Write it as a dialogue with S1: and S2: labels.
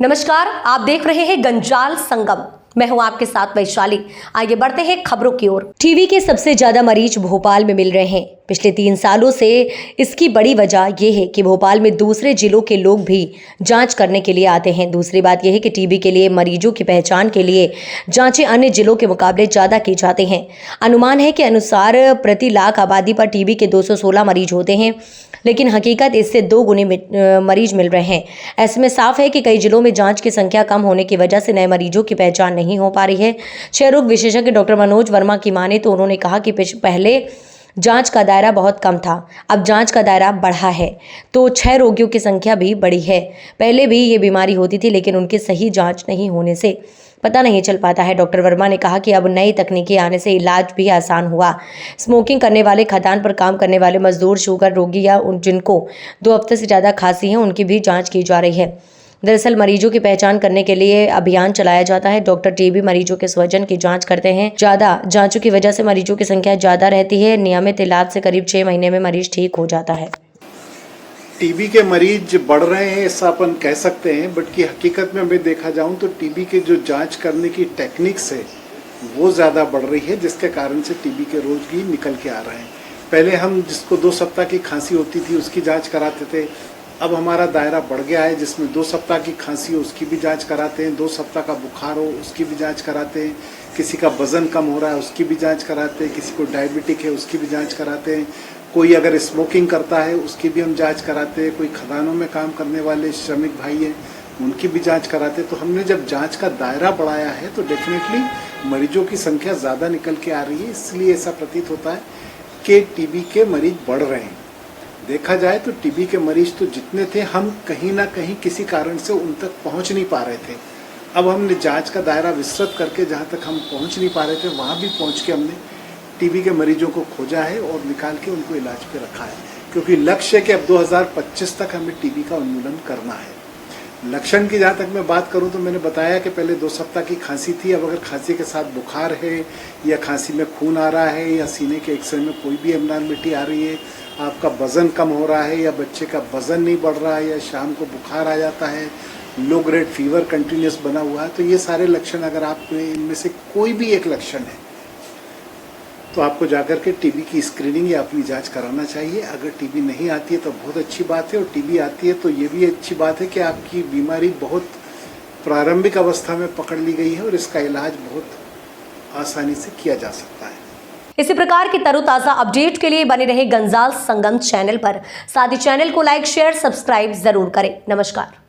S1: नमस्कार, आप देख रहे हैं गंजाल संगम। मैं हूं आपके साथ वैशाली। आगे बढ़ते हैं खबरों की ओर। टीबी के सबसे ज्यादा मरीज भोपाल में मिल रहे हैं। पिछले 3 सालों से इसकी बड़ी वजह यह है कि भोपाल में दूसरे जिलों के लोग भी जांच करने के लिए आते हैं। दूसरी बात यह है कि टीबी के लिए मरीजों की पहचान के लिए जांचें अन्य जिलों के मुकाबले ज्यादा की जाती हैं। अनुमान है कि अनुसार प्रति लाख आबादी पर टीबी के 216 मरीज होते हैं, लेकिन हकीकत इससे 2 गुने मरीज मिल रहे हैं। ऐसे में साफ है कि कई जिलों में जांच की संख्या कम होने की वजह से नए मरीजों की पहचान नहीं हो पा रही है। क्षय रोग विशेषज्ञ डॉक्टर मनोज वर्मा की माने तो उन्होंने कहा कि पहले जांच का दायरा बहुत कम था, अब जांच का दायरा बढ़ा है तो क्षय रोगियों की संख्या भी बढ़ी है। पहले भी ये बीमारी होती थी, लेकिन उनकी सही जांच नहीं होने से पता नहीं चल पाता है। डॉक्टर वर्मा ने कहा कि अब नई तकनीकें आने से इलाज भी आसान हुआ। स्मोकिंग करने वाले, खदान पर काम करने वाले मजदूर, शुगर रोगी या जिनको 2 हफ्ते से ज़्यादा खांसी है, उनकी भी जांच की जा रही है। दरअसल मरीजों की पहचान करने के लिए अभियान चलाया जाता है। डॉक्टर टीबी मरीजों के स्वजन की जांच करते हैं। ज़्यादा जांचों की वजह से मरीजों की संख्या ज़्यादा रहती है। नियमित इलाज से करीब 6 महीने में मरीज ठीक हो जाता है।
S2: टीबी के मरीज बढ़ रहे हैं ऐसा अपन कह सकते हैं, बट की हकीकत में मैं देखा जाऊं तो टीबी के जो जांच करने की टेक्निक्स है वो ज़्यादा बढ़ रही है, जिसके कारण से टीबी के रोगी निकल के आ रहे हैं। पहले हम जिसको 2 सप्ताह की खांसी होती थी उसकी जांच कराते थे, अब हमारा दायरा बढ़ गया है जिसमें 2 सप्ताह की खांसी हो उसकी भी जांच कराते हैं, 2 सप्ताह का बुखार हो उसकी भी जांच कराते हैं, किसी का वजन कम हो रहा है उसकी भी जांच कराते हैं, किसी को डायबिटिक है उसकी भी जांच कराते हैं, कोई अगर स्मोकिंग करता है उसकी भी हम जांच कराते हैं, कोई खदानों में काम करने वाले श्रमिक भाई हैं उनकी भी जांच कराते हैं। तो हमने जब जांच का दायरा बढ़ाया है तो डेफिनेटली मरीजों की संख्या ज़्यादा निकल के आ रही है। इसलिए ऐसा प्रतीत होता है कि टीबी के मरीज बढ़ रहे हैं। देखा जाए तो टीबी के मरीज तो जितने थे, हम कहीं ना कहीं किसी कारण से उन तक पहुंच नहीं पा रहे थे। अब हमने जांच का दायरा विस्तृत करके जहां तक हम पहुंच नहीं पा रहे थे वहां भी पहुंच के हमने टीबी के मरीजों को खोजा है और निकाल के उनको इलाज पे रखा है, क्योंकि लक्ष्य है कि अब 2025 तक हमें टीबी का उन्मूलन करना है। लक्षण की जहाँ तक मैं बात करूँ तो मैंने बताया कि पहले 2 सप्ताह की खांसी थी, अब अगर खांसी के साथ बुखार है या खांसी में खून आ रहा है या सीने के एक्सरे में कोई भी एबनॉर्मलिटी आ रही है, आपका वजन कम हो रहा है या बच्चे का वजन नहीं बढ़ रहा है या शाम को बुखार आ जाता है, लो ग्रेड फीवर कंटिन्यूस बना हुआ है, तो ये सारे लक्षण अगर आप इनमें से कोई भी एक लक्षण है तो आपको जाकर के टीबी की स्क्रीनिंग या अपनी जांच कराना चाहिए। अगर टीबी नहीं आती है तो बहुत अच्छी बात है, और टीबी आती है तो ये भी अच्छी बात है कि आपकी बीमारी बहुत प्रारंभिक अवस्था में पकड़ ली गई है और इसका इलाज बहुत आसानी से किया जा सकता है।
S1: इसी प्रकार की तरोताज़ा अपडेट के लिए बने रहे गंजाल संगम चैनल पर। साथ ही चैनल को लाइक, शेयर, सब्सक्राइब जरूर करें। नमस्कार।